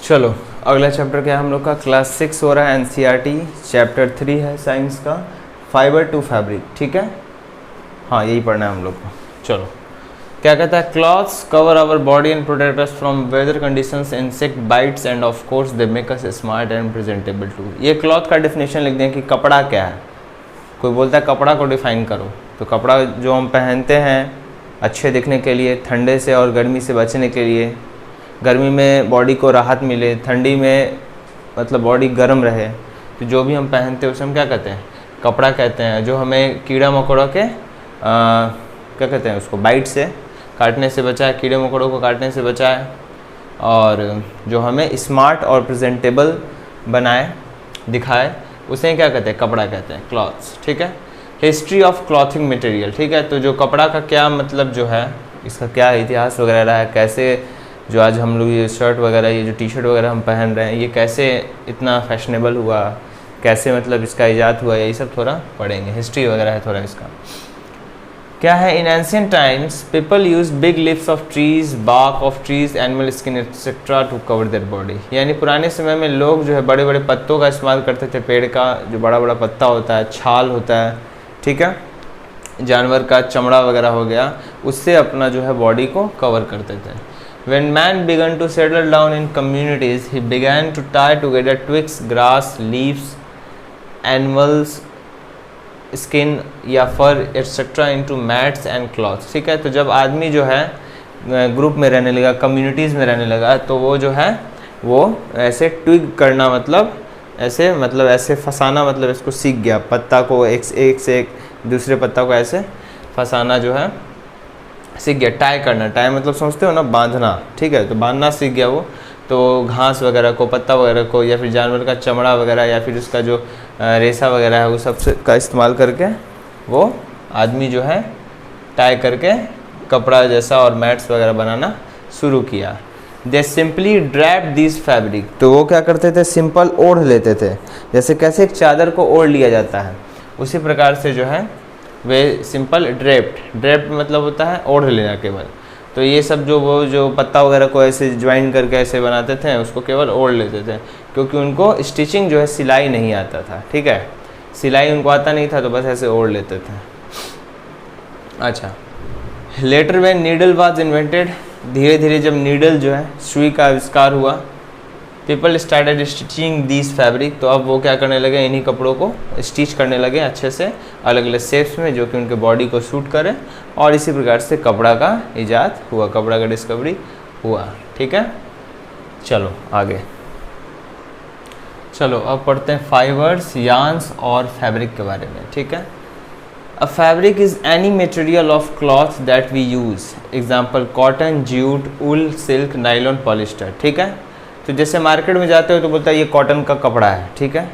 चलो अगला चैप्टर क्या है हम लोग का, क्लास 6 हो रहा है, एनसीईआरटी चैप्टर 3 है साइंस का, फाइबर टू फैब्रिक। ठीक है, हाँ यही पढ़ना है हम लोग को। चलो क्या कहता है, clothes cover our body and protect us from weather conditions, insect bites and of course they make us smart and presentable too. ये क्लॉथ का डेफिनेशन लिख दें कि कपड़ा क्या है। कोई बोलता है कपड़ा को डिफाइन करो, तो कपड़ा जो हम पहनते हैं अच्छे दिखने के लिए, ठंडे से और गर्मी से बचने के लिए, गर्मी में बॉडी को राहत मिले, ठंडी में मतलब बॉडी गर्म रहे, तो जो भी हम पहनते हैं उसे हम क्या कहते हैं, कपड़ा कहते हैं। जो हमें कीड़ा मकोड़ा के क्या कहते हैं उसको, बाइट से काटने से बचाए, कीड़े मकोड़ों को काटने से बचाए, और जो हमें स्मार्ट और प्रेजेंटेबल बनाए, दिखाए, उसे क्या कहते हैं, कपड़ा कहते हैं, क्लॉथ्स। ठीक है, हिस्ट्री ऑफ क्लॉथिंग मटेरियल। ठीक है, तो जो कपड़ा का क्या मतलब जो है, इसका क्या इतिहास वगैरह रहा है, कैसे जो आज हम लोग ये शर्ट वगैरह, ये जो टी शर्ट वगैरह हम पहन रहे हैं, ये कैसे इतना फैशनेबल हुआ, कैसे मतलब इसका इजाद हुआ, यही सब थोड़ा पढ़ेंगे, हिस्ट्री वगैरह है थोड़ा इसका। क्या है, in ancient times people use big leaves of trees, bark of trees, animal skin etcetera to cover their body. यानी पुराने समय में लोग जो है बड़े बड़े पत्तों का इस्तेमाल करते थे, पेड़ का जो बड़ा बड़ा पत्ता होता है, छाल होता है, ठीक है, जानवर का चमड़ा वगैरह हो गया, उससे अपना जो है बॉडी को कवर करते थे। When man began to settle down in communities, he began to tie together twigs, grass, leaves, animals skin या फर etc. into mats and cloths। ठीक है, तो जब आदमी जो है ग्रुप में रहने लगा, कम्युनिटीज़ में रहने लगा, तो वो जो है वो ऐसे ट्विग करना मतलब ऐसे फंसाना, मतलब इसको सीख गया, पत्ता को एक से एक दूसरे पत्ता को ऐसे फंसाना जो है सीख गया। टाई करना, टाई मतलब समझते हो ना, बांधना। ठीक है, तो बांधना सीख गया वो, तो घास वगैरह को, पत्ता वगैरह को, या फिर जानवर का चमड़ा वगैरह, या फिर उसका जो रेशा वगैरह है, वो सब का इस्तेमाल करके वो आदमी जो है टाई करके कपड़ा जैसा और मैट्स वगैरह बनाना शुरू किया। दे सिंपली ड्रैप दिस फैब्रिक, तो वो क्या करते थे, सिंपल ओढ़ लेते थे, जैसे कैसे एक चादर को ओढ़ लिया जाता है, उसी प्रकार से जो है वे सिंपल ड्रेप्ड मतलब होता है ओढ़ लेना केवल। तो ये सब जो पत्ता वगैरह को ऐसे ज्वाइन करके ऐसे बनाते थे, उसको केवल ओढ़ लेते थे, क्योंकि उनको स्टिचिंग जो है सिलाई नहीं आता था। ठीक है, सिलाई उनको आता नहीं था, तो बस ऐसे ओढ़ लेते थे। अच्छा, letter when needle was invented, धीरे धीरे जब नीडल जो है, सुई का आविष्कार हुआ, people started stitching this fabric, तो अब वो क्या करने लगे, इन्हीं कपड़ों को स्टिच करने लगे अच्छे से, अलग अलग शेप्स में, जो कि उनके बॉडी को सूट करे, और इसी प्रकार से कपड़ा का इजाद हुआ, कपड़ा का डिस्कवरी हुआ। ठीक है, चलो आगे, चलो अब पढ़ते हैं फाइबर्स, यार्न्स और फैब्रिक के बारे में। ठीक है, a fabric is any material of cloth that we use, example cotton, jute, wool, silk, nylon, polyester. ठीक है, तो जैसे मार्केट में जाते हो तो बोलता है ये कॉटन का कपड़ा है, ठीक है,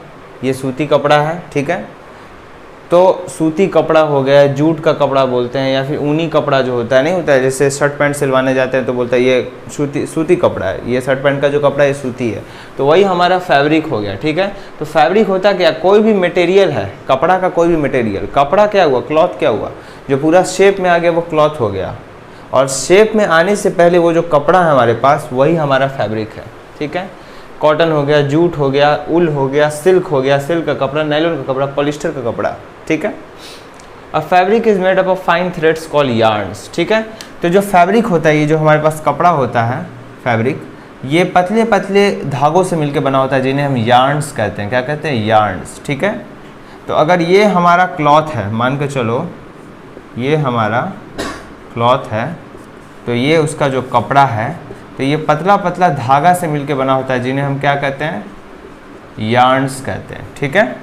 ये सूती कपड़ा है, ठीक है, तो सूती कपड़ा हो गया, जूट का कपड़ा बोलते हैं, या फिर ऊनी कपड़ा जो होता है, नहीं होता है, जैसे शर्ट पैंट सिलवाने जाते हैं तो बोलता है ये सूती कपड़ा है, ये शर्ट पैंट का जो कपड़ा है ये सूती है, तो वही हमारा फैब्रिक हो गया। ठीक है, तो फैब्रिक होता क्या, कोई भी मटेरियल है, कपड़ा का कोई भी मटेरियल, कपड़ा क्या हुआ, क्लॉथ क्या हुआ, जो पूरा शेप में आ गया वो क्लॉथ हो गया, और शेप में आने से पहले वो जो कपड़ा है हमारे पास, वही हमारा फैब्रिक है। ठीक है, कॉटन हो गया, जूट हो गया, उल हो गया, सिल्क हो गया, सिल्क का कपड़ा, नायलॉन का कपड़ा, पॉलिस्टर का कपड़ा। ठीक है, a fabric is made up of fine threads called yarns. ठीक है, तो जो फैब्रिक होता है, ये जो हमारे पास कपड़ा होता है फैब्रिक, ये पतले पतले धागों से मिलकर बना होता है, जिन्हें हम यार्न्स कहते हैं। क्या कहते हैं, यार्न्स। ठीक है, तो अगर ये हमारा क्लॉथ है, मान के चलो ये हमारा क्लॉथ है, तो ये उसका जो कपड़ा है, तो ये पतला पतला धागा से मिलके बना होता है, जिन्हें हम क्या कहते हैं, यार्न्स कहते हैं। ठीक है,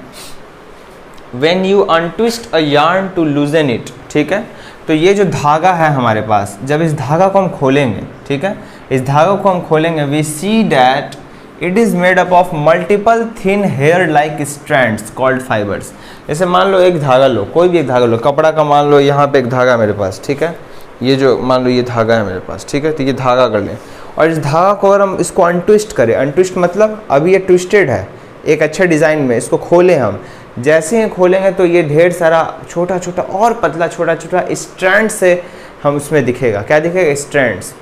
When you untwist a yarn to loosen it, ठीक है, तो ये जो धागा है हमारे पास, जब इस धागा को हम खोलेंगे, ठीक है, इस धागा को हम खोलेंगे, we see that it is made up of multiple thin hair like strands called fibers। जैसे मान लो एक धागा लो, कोई भी एक धागा लो, कपड़ा का मान लो, यहाँ पे एक धागा मेरे पास, ठीक है, ये जो मान लो ये धागा है मेरे पास, ठीक है, तो ये धागा कर लें, और इस धागा को अगर हम इसको अनट्विस्ट करें, अनट्विस्ट मतलब अभी ये ट्विस्टेड है एक अच्छे डिज़ाइन में, इसको खोलें हम, जैसे ही खोलेंगे तो ये ढेर सारा छोटा छोटा और पतला छोटा छोटा स्ट्रैंड से हम उसमें दिखेगा। क्या दिखेगा, स्ट्रैंड्स।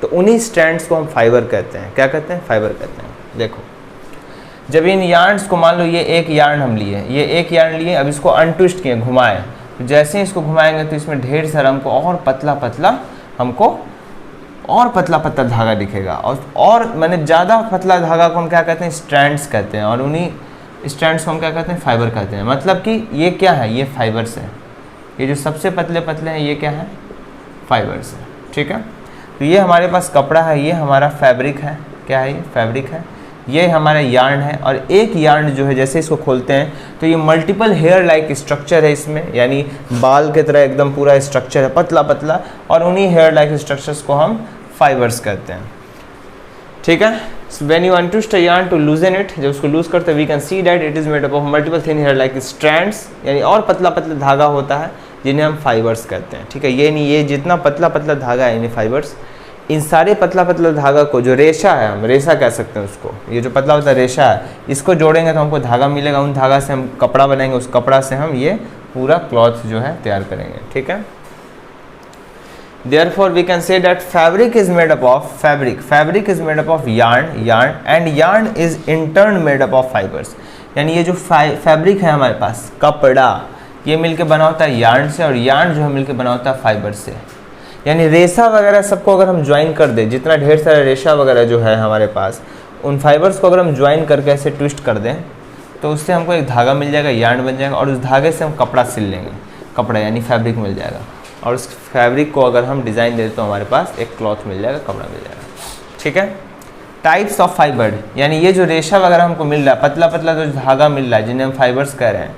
तो उन्हीं स्ट्रैंड्स को हम फाइबर कहते हैं। क्या कहते हैं, फाइबर कहते हैं। देखो जब इन यार्न्स को, मान लो ये एक यार्न हम लिए, ये एक यार्न लिए, अब इसको अनट्विस्ट किए, घुमाए, तो जैसे ही इसको घुमाएंगे तो इसमें ढेर सारा हमको और पतला पतला धागा दिखेगा। और मैंने ज़्यादा पतला धागा को हम क्या कहते हैं, स्ट्रैंड्स कहते हैं, और उन्हीं स्ट्रैंड्स को हम क्या कहते हैं, फाइबर कहते हैं। मतलब कि ये क्या है, ये फाइबर्स है, ये जो सबसे पतले पतले हैं ये क्या है, फाइबर्स है। ठीक है, तो ये हमारे पास कपड़ा है, ये हमारा फैब्रिक है, क्या है, ये फैब्रिक है, ये हमारा यार्न है। और एक यार्न जो है जैसे इसको खोलते हैं तो ये मल्टीपल हेयर लाइक स्ट्रक्चर है इसमें, यानी बाल की तरह एकदम पूरा स्ट्रक्चर है, पतला पतला, और उन्हीं हेयर लाइक स्ट्रक्चर्स को हम फाइबर्स कहते हैं। ठीक है, when you untwist a yarn to loosen it, जब उसको लूज करते हैं, we can see that it is made up of multiple thin hair like strands, यानी और पतला पतला धागा होता है जिन्हें हम फाइबर्स कहते हैं। ठीक है, ये नहीं, ये जितना पतला पतला धागा है यानी फाइबर्स, इन सारे पतला पतला धागा को, जो रेशा है, हम रेशा कह सकते हैं उसको, ये जो पतला पतला रेशा है, इसको जोड़ेंगे तो हमको धागा मिलेगा, उन धागा से हम कपड़ा बनाएंगे, उस कपड़ा से हम ये पूरा क्लॉथ जो है तैयार करेंगे। ठीक है, therefore we can say that fabric is made up of yarn and yarn is in turn made up of fibers। यानी ये जो फैब्रिक है हमारे पास, कपड़ा, ये मिलके बना होता है यार्न से, और यार्न जो है मिलके बना होता है फाइबर से। यानी रेशा वगैरह सबको अगर हम ज्वाइन कर दें, जितना ढेर सारा रेशा वगैरह जो है हमारे पास, उन फाइबर्स को अगर हम ज्वाइन करके ऐसे ट्विस्ट कर दें तो उससे हमको एक धागा मिल जाएगा, यार्न बन जाएगा, और उस धागे से हम कपड़ा सिल लेंगे, कपड़ा यानी फैब्रिक मिल जाएगा, और उस फैब्रिक को अगर हम डिज़ाइन दे तो हमारे पास एक क्लॉथ मिल जाएगा, कपड़ा मिल जाएगा। ठीक है, टाइप्स ऑफ फाइबर, यानी ये जो रेशा वगैरह हमको मिल रहा है, पतला पतला जो धागा मिल रहा है जिन्हें हम फाइबर्स कह रहे हैं,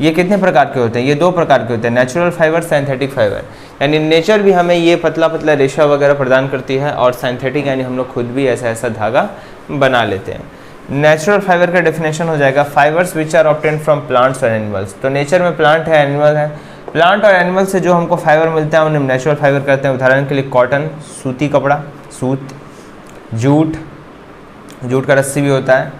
ये कितने प्रकार के होते हैं, ये दो प्रकार के होते हैं, नेचुरल फाइबर, सिंथेटिक फाइबर। यानी नेचर भी हमें ये पतला पतला रेशा वगैरह प्रदान करती है, और सिंथेटिक यानी हम लोग खुद भी ऐसा ऐसा धागा बना लेते हैं। नेचुरल फाइबर का डेफिनेशन हो जाएगा fibres which are obtained from plants और एनिमल्स। तो नेचर में प्लांट है, एनिमल है, प्लांट और एनिमल से जो हमको फाइबर मिलता है उन्हें नेचुरल फाइबर कहते हैं। उदाहरण के लिए कॉटन, सूती कपड़ा, सूत, जूट का रस्सी भी होता है,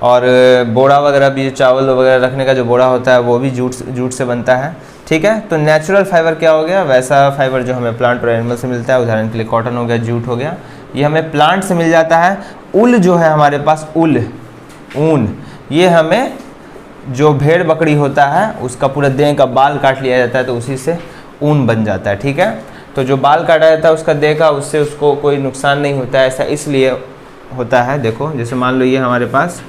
और बोरा वगैरह भी, चावल वगैरह रखने का जो बोरा होता है वो भी जूट से बनता है। ठीक है, तो नेचुरल फाइबर क्या हो गया, वैसा फाइबर जो हमें प्लांट और एनिमल से मिलता है। उदाहरण के लिए कॉटन हो गया, जूट हो गया, ये हमें प्लांट से मिल जाता है। उल जो है हमारे पास, ऊन, ये हमें जो भेड़ बकरी होता है उसका पूरा देह का बाल काट लिया जाता है तो उसी से ऊन बन जाता है। ठीक है, तो जो बाल काटा जाता है उसका देह का, उससे उसको कोई नुकसान नहीं होता है, ऐसा इसलिए होता है। देखो जैसे मान लो ये हमारे पास,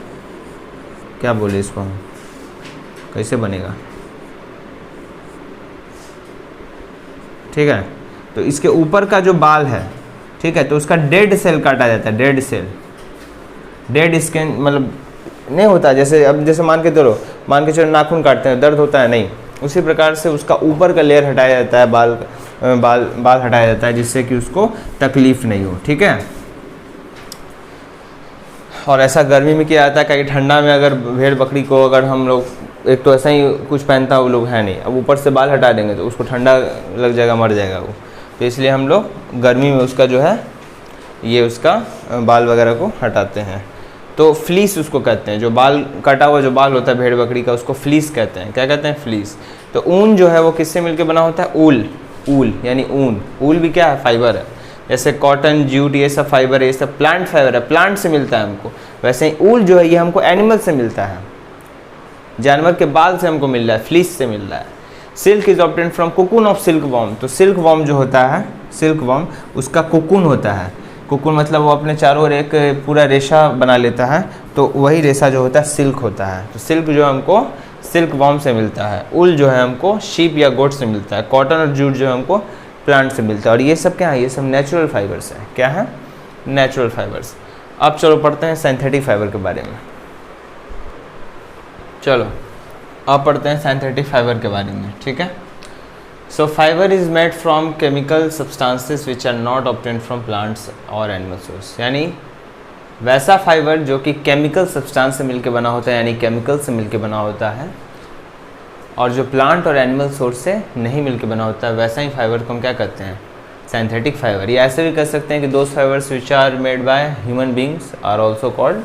क्या बोले इसको हम, कैसे बनेगा, ठीक है, तो इसके ऊपर का जो बाल है, ठीक है, तो उसका डेड सेल काटा जाता है, डेड सेल, डेड स्किन, मतलब नहीं होता, जैसे अब जैसे मान के चलो नाखून काटते हैं, दर्द होता है नहीं, उसी प्रकार से उसका ऊपर का लेयर हटाया जाता है, बाल हटाया जाता है, जिससे कि उसको तकलीफ नहीं हो। ठीक है, और ऐसा गर्मी में किया जाता है, कहीं ठंडा में अगर भेड़ बकरी को अगर हम लोग, एक तो ऐसा ही कुछ पहनता वो लोग है नहीं, अब ऊपर से बाल हटा देंगे तो उसको ठंडा लग जाएगा, मर जाएगा वो, तो इसलिए हम लोग गर्मी में उसका जो है ये उसका बाल वगैरह को हटाते हैं। तो फ्लीस उसको कहते हैं, जो बाल कटा हुआ जो बाल होता है भेड़ बकरी का, उसको फ्लीस कहते हैं। क्या कहते हैं, फ्लीस। तो ऊन जो है वो किससे मिलकर बना होता है, ऊल यानी ऊल भी क्या है, फाइबर है। जैसे कॉटन, जूट, ये सब फाइबर है, ये सब प्लांट फाइबर है, प्लांट से मिलता है हमको। वैसे ही ऊल जो है ये हमको एनिमल से मिलता है, जानवर के बाल से हमको मिल रहा है, फ्लीस से मिल रहा है। Silk is obtained from cocoon of silk worm. तो सिल्क वॉर्म जो होता है, सिल्क वॉर्म, उसका कोकून होता है। कोकून मतलब वो अपने चारों ओर एक पूरा रेशा बना लेता है, तो वही रेशा जो होता है सिल्क होता है। तो सिल्क जो हमको सिल्क वॉर्म से मिलता है। उल जो है हमको शीप या गोट से मिलता है। कॉटन और जूट जो है हमको प्लांट से मिलता है। और ये सब क्या है, ये सब नेचुरल फाइबर्स हैं। क्या है, नेचुरल फाइबर्स। अब चलो पढ़ते हैं सिंथेटिक फाइबर के बारे में। चलो अब पढ़ते हैं सिंथेटिक फाइबर के बारे में, ठीक है। So fibre is made from chemical substances which are not obtained from plants और एनिमल सोर्स। यानी वैसा फाइबर जो कि केमिकल सब्सटेंस से मिलकर बना होता है, यानी केमिकल से मिलकर बना होता है, और जो प्लांट और एनिमल सोर्स से नहीं मिलकर बना होता है, वैसा ही फाइबर को हम क्या कहते हैं, सिंथेटिक फाइबर। या ऐसे भी कह सकते हैं कि those fibres which are made by human beings are also called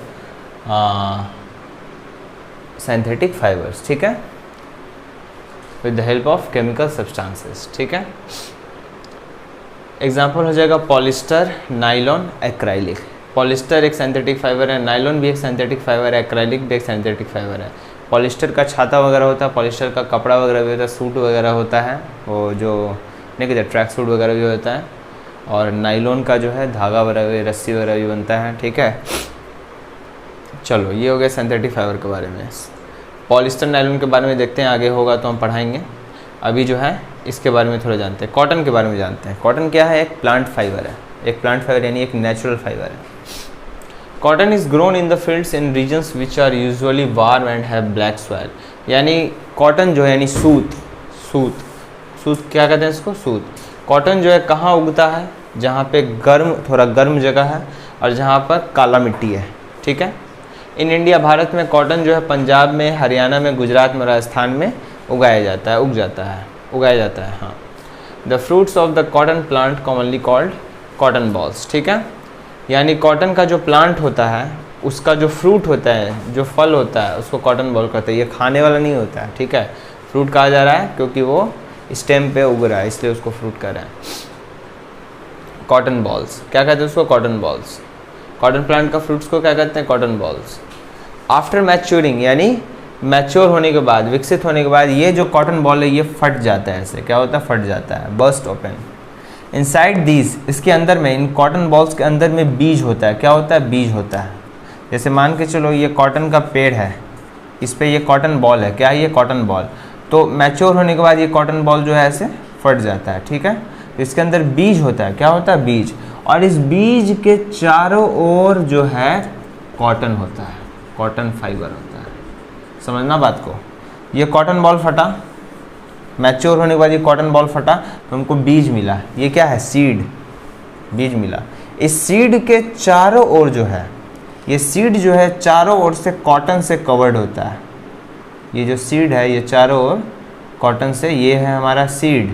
synthetic fibres, ठीक है, with the help of chemical substances, ठीक है। एग्जाम्पल हो जाएगा पॉलिस्टर, नाइलॉन, एक्राइलिक। पॉलिस्टर एक सिंथेटिक फाइबर है, नायलॉन भी एक सिंथेटिक फाइबर है, एक्रेलिक भी एक सिंथेटिक फाइबर है। पॉलिस्टर का छाता वगैरह होता है, पॉलिस्टर का कपड़ा वगैरह भी होता है, सूट वगैरह होता है, वो जो नहीं कहते ट्रैक सूट वगैरह भी होता है। और नायलॉन का जो है धागा वगैरह, रस्सी वगैरह भी बनता है, ठीक है। चलो ये हो गया सिंथेटिक फाइबर के बारे में। पॉलिस्टर नायलॉन के बारे में देखते हैं, आगे होगा तो हम पढ़ाएंगे। अभी जो है इसके बारे में थोड़ा जानते हैं, कॉटन के बारे में जानते हैं। कॉटन क्या है? एक प्लांट फाइबर है, एक प्लांट फाइबर यानी एक नेचुरल फाइबर है। Cotton is grown in the fields in regions which are usually warm and have black soil. यानी कॉटन जो है यानी सूत क्या कहते हैं इसको? सूत। कॉटन जो है कहाँ उगता है? जहाँ पे थोड़ा गर्म जगह है और जहाँ पर काला मिट्टी है, ठीक है। इन इंडिया, भारत में कॉटन जो है पंजाब में, हरियाणा में, गुजरात में, राजस्थान में उगाया जाता है, हाँ। The fruits of the cotton plant commonly called cotton balls, ठीक है। यानी कॉटन का जो प्लांट होता है उसका जो फ्रूट होता है, जो फल होता है, उसको कॉटन बॉल कहते हैं। ये खाने वाला नहीं होता है, ठीक है। फ्रूट कहा जा रहा है क्योंकि वो स्टेम पे उग रहा है, इसलिए उसको फ्रूट कह रहे हैं। कॉटन बॉल्स क्या कहते हैं उसको? Cotton balls. कॉटन प्लांट का फ्रूट्स को क्या कहते हैं? Cotton balls. आफ्टर मैच्योरिंग यानी मैच्योर होने के बाद, विकसित होने के बाद, ये जो कॉटन बॉल है ये फट जाता है। ऐसे क्या होता है? फट जाता है, बर्स्ट ओपन। इनसाइड दीज, इसके अंदर में, इन कॉटन बॉल्स के अंदर में बीज होता है। क्या होता है? बीज होता है। जैसे मान के चलो ये कॉटन का पेड़ है, इस पे ये कॉटन बॉल है। क्या है ये? Cotton ball. तो मैच्योर होने के बाद ये कॉटन बॉल जो है ऐसे फट जाता है, ठीक है। तो इसके अंदर बीज होता है। क्या होता है? बीज। और इस बीज के चारों ओर जो है कॉटन होता है, कॉटन फाइबर होता है। समझना बात को। ये कॉटन बॉल फटा, मैच्योर होने के बाद ये कॉटन बॉल फटा तो हमको बीज मिला। ये क्या है? सीड, बीज मिला। इस सीड के चारों ओर जो है, ये सीड जो है चारों ओर से कॉटन से कवर्ड होता है। ये जो सीड है ये चारों ओर कॉटन से, ये है हमारा सीड।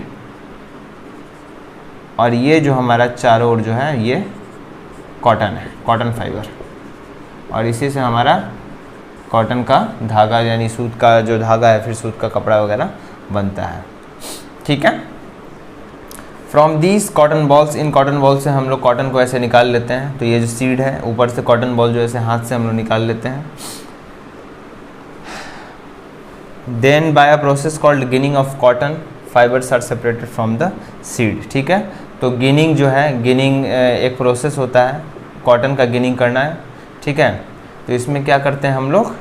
और ये जो हमारा चारों ओर जो है ये कॉटन है, कॉटन फाइबर। और इसी से हमारा कॉटन का धागा यानी सूत का जो धागा है, फिर सूत का कपड़ा वगैरह बनता है, ठीक है। From these cotton balls, in cotton ball से हम लोग कॉटन को ऐसे निकाल लेते हैं। तो ये जो सीड है, ऊपर से कॉटन बॉल जो ऐसे हाथ से हम लोग निकाल लेते हैं। Then by a process called ginning of cotton fibres are separated from the seed, ठीक है। तो गिनिंग जो है, गिनिंग एक प्रोसेस होता है, कॉटन का गिनिंग करना है, ठीक है। तो इसमें क्या करते हैं हम लोग?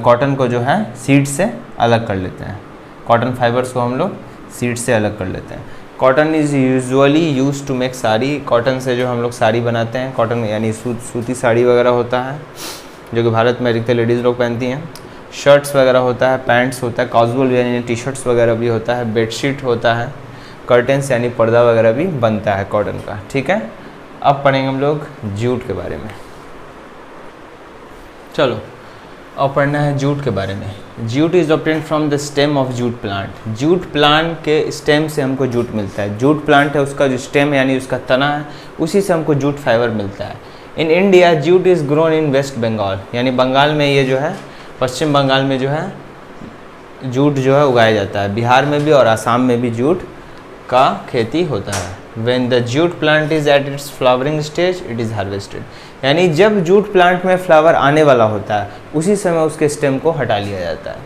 कॉटन को जो है सीड से अलग कर लेते हैं। कॉटन फाइबर्स को हम लोग सीड से अलग कर लेते हैं। Cotton is usually use to make sari. Cotton से जो हम लोग साड़ी बनाते हैं, कॉटन यानी सूती साड़ी वगैरह होता है, जो कि भारत में अधिकतर लेडीज़ लोग पहनती हैं। शर्ट्स वगैरह होता है, पैंट्स होता है, कैजुअल यानी टी शर्ट्स वगैरह भी होता है, बेडशीट होता है, कर्टेंस यानी पर्दा वगैरह भी बनता है कॉटन का, ठीक है। अब पढ़ेंगे हम लोग जूट के बारे में। चलो अब पढ़ना है जूट के बारे में। Jute is obtained from the stem of jute plant. Jute plant के स्टेम से हमको जूट मिलता है। जूट प्लांट है, उसका जो स्टेम है यानी उसका तना है, उसी से हमको जूट फाइबर मिलता है। In India jute is grown in West Bengal, यानी बंगाल में ये जो है, पश्चिम बंगाल में जो है जूट जो है उगाया जाता है। बिहार में भी और आसाम में भी जूट का खेती होता है। When the jute plant is at its flowering stage, it is harvested. यानी जब जूट प्लांट में फ्लावर आने वाला होता है उसी समय उसके स्टेम को हटा लिया जाता है।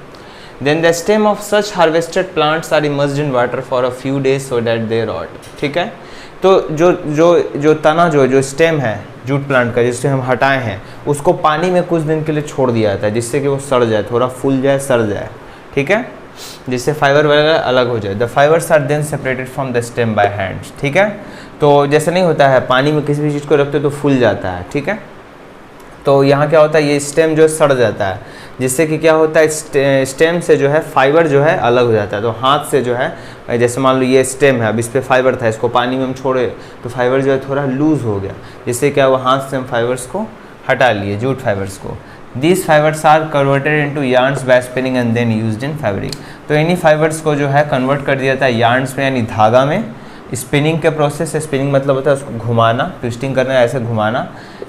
Then the stem of such harvested plants are immersed in water for a few days so that they rot. ठीक है। तो जो तना जो स्टेम है जूट प्लांट का, जिससे हम हटाए हैं, उसको पानी में कुछ दिन के लिए छोड़ दिया जाता है, जिससे कि वो सड़ जाए, थोड़ा फूल जाए, सड़ जाए, ठीक है, जिससे फाइबर वगैरह अलग हो जाए। The fibres are then separated from the stem by hands, ठीक है। तो जैसे नहीं होता है, पानी में किसी भी चीज़ को रखते हो तो फूल जाता है, ठीक है। तो यहाँ क्या होता है, ये स्टेम जो सड़ जाता है, जिससे कि क्या होता है, स्टेम से जो है फाइबर जो है अलग हो जाता है। तो हाथ से जो है, जैसे मान लो ये स्टेम है, अब इस पर फाइबर था, इसको पानी में हम छोड़े तो फाइबर जो है थोड़ा लूज़ हो गया, जिससे क्या हुआ, हाथ से हम फाइबर्स को हटा लिए, जूट फाइबर्स को। These fibers are converted into yarns by spinning and then used in fabric. तो इन्हीं फाइबर्स को जो है कन्वर्ट कर दिया जाता है yarns में, यानी धागा में। स्पिनिंग के प्रोसेस से, स्पिनिंग मतलब होता है उसको घुमाना, ट्विस्टिंग करना, ऐसे घुमाना,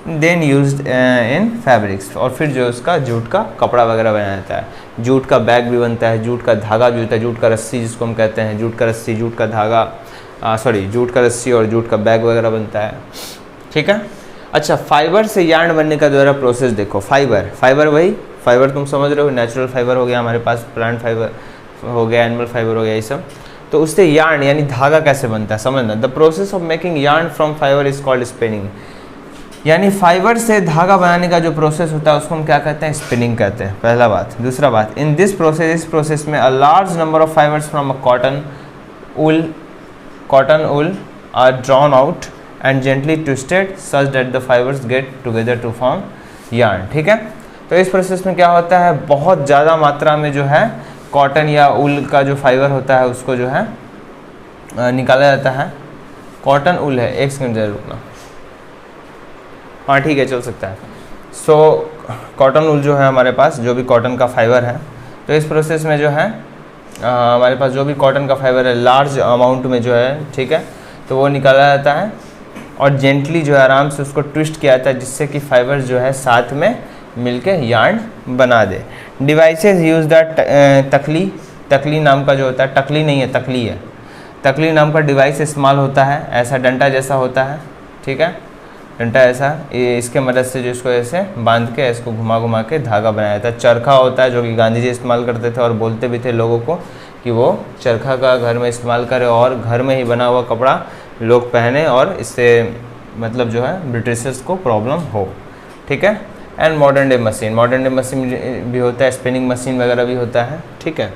देन यूज्ड इन फैब्रिक्स, और फिर जो उसका जूट का कपड़ा वगैरह बनाया जाता है। जूट का बैग भी बनता है, जूट का धागा भी होता है, जूट का रस्सी जिसको हम कहते हैं, जूट का रस्सी, जूट का धागा, जूट का रस्सी और जूट का बैग वगैरह बनता है, ठीक है। अच्छा, फाइबर से यार्न बनने का द्वारा प्रोसेस देखो। फाइबर वही फाइबर तुम समझ रहे हो, नेचुरल फाइबर हो गया हमारे पास, प्लांट फाइबर हो गया, एनिमल फाइबर हो गया, ये सब। तो उससे यार्न यानी धागा कैसे बनता है समझना। The process of making yarn from fibre is called spinning. यानी फाइबर से धागा बनाने का जो प्रोसेस होता है उसको हम क्या कहते हैं, स्पिनिंग कहते हैं, पहला बात। दूसरा बात, इन दिस प्रोसेस, इस प्रोसेस में a large number of fibres from a cotton wool are drawn out and gently twisted such that the fibers get together to form yarn। ठीक है, तो इस प्रोसेस में क्या होता है, बहुत ज़्यादा मात्रा में जो है कॉटन या ऊल का जो फाइबर होता है उसको जो है निकाला जाता है। कॉटन ऊल है, एक सेकंड जरूर रुकना। हाँ ठीक है, चल सकता है। सो कॉटन ऊल जो है हमारे पास, जो भी कॉटन का फाइबर है, तो इस प्रोसेस में जो है हमारे पास जो भी कॉटन का फाइबर है लार्ज अमाउंट में जो है, ठीक है, तो वो निकाला जाता है और जेंटली जो है आराम से उसको ट्विस्ट किया जाता है जिससे कि फाइबर जो है साथ में मिलके यार्न बना दे। डिवाइसेस यूज द तकली नाम का जो होता है, टकली नहीं है तकली है, तकली नाम का डिवाइस इस्तेमाल होता है। ऐसा डंटा जैसा होता है, ठीक है, डंटा ऐसा, इसके मदद से जो इसको ऐसे बांध के इसको घुमा घुमा के धागा बनाया जाता है। चरखा होता है जो कि गांधी जी इस्तेमाल करते थे और बोलते भी थे लोगों को कि वो चरखा का घर में इस्तेमाल करें और घर में ही बना हुआ कपड़ा लोग पहने और इससे मतलब जो है ब्रिटिशर्स को प्रॉब्लम हो। ठीक है, एंड मॉडर्न डे मशीन भी होता है, स्पिनिंग मशीन वगैरह भी होता है। ठीक है,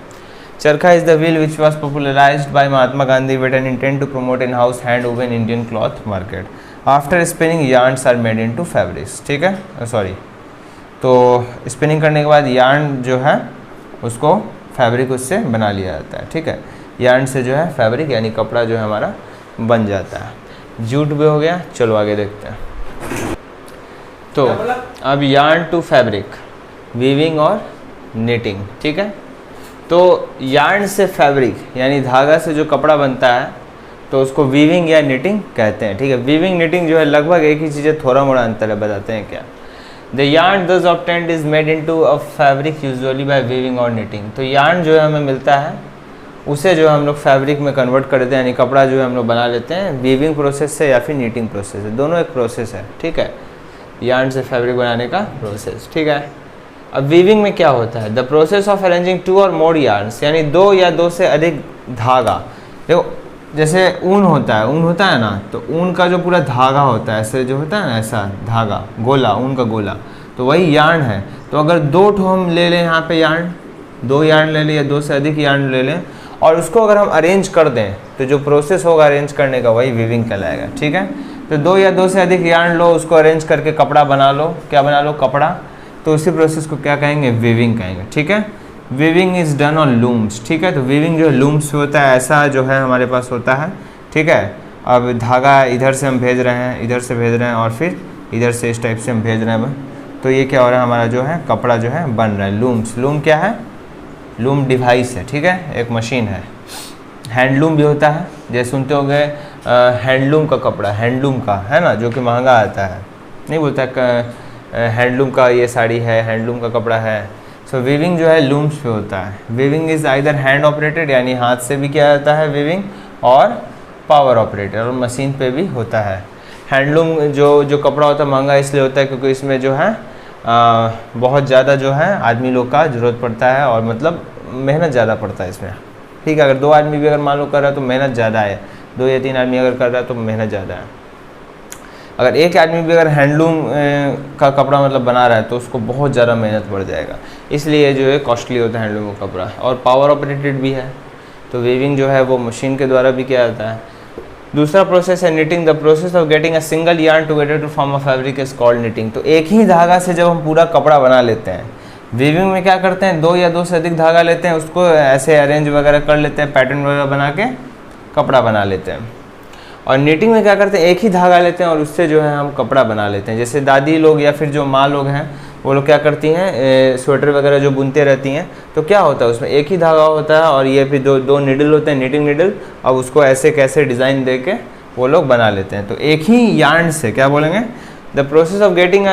charkha is the wheel which was popularised by Mahatma Gandhi with an intent to promote in house hand woven Indian cloth market. After spinning yarns are made into fabrics. ठीक है, सॉरी, तो स्पिनिंग करने के बाद यार्न जो है उसको फैब्रिक उससे बना लिया जाता है। ठीक है, यार्न से जो है फैब्रिक यानी कपड़ा जो है हमारा बन जाता है। जूट भी हो गया, चलो आगे देखते हैं। तो अब यार्न टू फैब्रिक, वीविंग और निटिंग। ठीक है, तो यार्न से फैब्रिक यानी धागा से जो कपड़ा बनता है तो उसको वीविंग या निटिंग कहते हैं। ठीक है, वीविंग निटिंग जो है लगभग एक ही चीज़ है, थोड़ा मोड़ा अंतर है, बताते हैं क्या। The yarn thus obtained is made into a fabric usually by weaving और knitting। तो यार्न जो है हमें मिलता है उसे जो हम लोग फैब्रिक में कन्वर्ट कर देते हैं, यानी कपड़ा जो है हम लोग बना लेते हैं वीविंग प्रोसेस से या फिर नीटिंग प्रोसेस से, दोनों एक प्रोसेस है। ठीक है, यार्न से फैब्रिक बनाने का प्रोसेस। ठीक है, अब वीविंग में क्या होता है, द प्रोसेस ऑफ अरेंजिंग 2 और मोर यार्न्स, यानी 2 या 2 से अधिक धागा। देखो जैसे ऊन होता है ना, तो ऊन का जो पूरा धागा होता है ऐसे जो होता है ना, ऐसा धागा गोला, ऊन का गोला, तो वही यार्न है। तो अगर 2 ठो हम ले लें यहाँ पे यार्न, 2 यार्न ले लें या 2 से अधिक यार्न ले लें और उसको अगर हम अरेंज कर दें तो जो प्रोसेस होगा अरेंज करने का वही वीविंग कहलाएगा। ठीक है, तो 2 या 2 से अधिक यार्न लो, उसको अरेंज करके कपड़ा बना लो, क्या बना लो, कपड़ा, तो उसी प्रोसेस को क्या कहेंगे, वीविंग कहेंगे। ठीक है, weaving is done on looms. ठीक है, तो वीविंग जो लूम्स होता है ऐसा जो है हमारे पास होता है। ठीक है, अब धागा इधर से हम भेज रहे हैं, इधर से भेज रहे हैं और फिर इधर से इस टाइप से हम भेज रहे हैं, तो ये क्या हो रहा है, हमारा जो है कपड़ा जो है बन रहा है। लूम्स, लूम क्या है, लूम डिवाइस है। ठीक है, एक मशीन है। हैंडलूम भी होता है, जैसे सुनते होंगे हैंडलूम का कपड़ा, हैंडलूम का है ना, जो कि महंगा आता है, नहीं बोलता हैंडलूम का ये साड़ी है, हैंडलूम का कपड़ा है। सो वीविंग जो है लूम्स पे होता है। Weaving is either hand operated यानी हाथ से भी किया जाता है वीविंग, और पावर ऑपरेटेड और मशीन पे भी होता है। हैंडलूम जो कपड़ा होता है महंगा इसलिए होता है क्योंकि इसमें जो है बहुत ज़्यादा जो है आदमी लोग का ज़रूरत पड़ता है और मतलब मेहनत ज़्यादा पड़ता है इसमें। ठीक है, अगर 2 आदमी भी अगर मान लो कर रहा है तो मेहनत ज़्यादा है, 2 या 3 आदमी अगर कर रहा है तो मेहनत ज़्यादा है। अगर एक आदमी भी अगर हैंडलूम का कपड़ा मतलब बना रहा है तो उसको बहुत ज़्यादा मेहनत पड़ जाएगा, इसलिए जो है कॉस्टली होता है हैंडलूम का कपड़ा, और पावर ऑपरेटेड भी है। तो वीविंग जो है वो मशीन के द्वारा भी किया जाता है। दूसरा प्रोसेस है knitting, the process of getting a single yarn together to form a fabric is called knitting. तो एक ही धागा से जब हम पूरा कपड़ा बना लेते हैं, वीविंग में क्या करते हैं, 2 या 2 से अधिक धागा लेते हैं, उसको ऐसे अरेंज वगैरह कर लेते हैं, पैटर्न वगैरह बना के कपड़ा बना लेते हैं। और निटिंग में क्या करते हैं, एक ही धागा लेते हैं और उससे जो है हम कपड़ा बना लेते हैं। जैसे दादी लोग या फिर जो माँ लोग हैं वो लोग क्या करती हैं, स्वेटर वगैरह जो बुनते रहती हैं, तो क्या होता है उसमें एक ही धागा होता है और ये फिर दो निडल होते हैं, निटिंग निडल, अब उसको ऐसे कैसे डिज़ाइन दे के वो लोग बना लेते हैं। तो एक ही यार्न से क्या बोलेंगे, the process of getting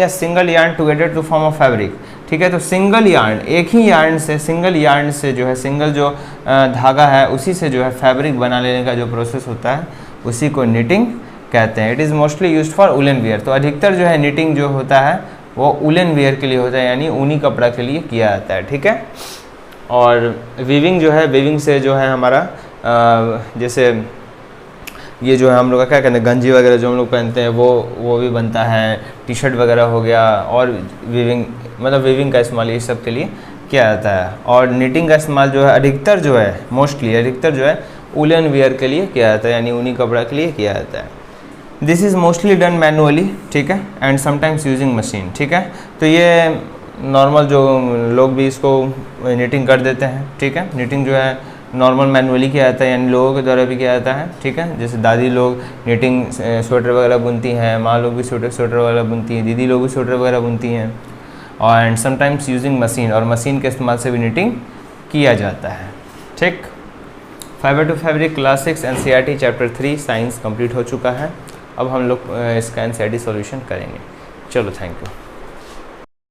a single yarn together to form a fabric. ठीक है, तो सिंगल यार्न, एक ही यार्न से, सिंगल यार्न से जो है, सिंगल जो धागा है उसी से जो है फैब्रिक बना लेने का जो प्रोसेस होता है उसी को निटिंग कहते हैं। It is mostly used for woollen wear. तो अधिकतर जो है निटिंग जो होता है वो वुलन वियर के लिए होता है, यानी ऊनी कपड़ा के लिए किया जाता है, ठीक है। और वीविंग जो है, वीविंग से जो है हमारा जैसे ये जो है हम लोग का क्या कहते हैं, गंजी वगैरह जो हम लोग पहनते हैं वो भी बनता है, टी शर्ट वगैरह हो गया, और वीविंग मतलब वीविंग का इस्तेमाल ये सब के लिए किया जाता है। और निटिंग का इस्तेमाल जो है अधिकतर जो है मोस्टली अधिकतर जो है वुलन वियर के लिए किया जाता है, यानी ऊनी कपड़ा के लिए किया जाता है। This is mostly done manually, ठीक है, एंड समटाइम्स यूजिंग मशीन, ठीक है। तो ये नॉर्मल जो लोग भी इसको निटिंग कर देते हैं, ठीक है। निटिंग जो है नॉर्मल मैनुअली किया जाता है, यानी लोगों के द्वारा भी किया जाता है, ठीक है। जैसे दादी लोग निटिंग स्वेटर वगैरह बुनती हैं, माँ लोग भी स्वेटर वगैरह बुनती हैं, दीदी लोग भी स्वेटर वगैरह बुनती हैं, और एंड समटाइम्स यूजिंग मशीन, और मशीन के इस्तेमाल से भी निटिंग किया जाता है, ठीक। Fibre to fabric class 6 NCERT chapter 3 science complete हो चुका है। अब हम लोग इसका NCERT सॉल्यूशन करेंगे। चलो, थैंक यू।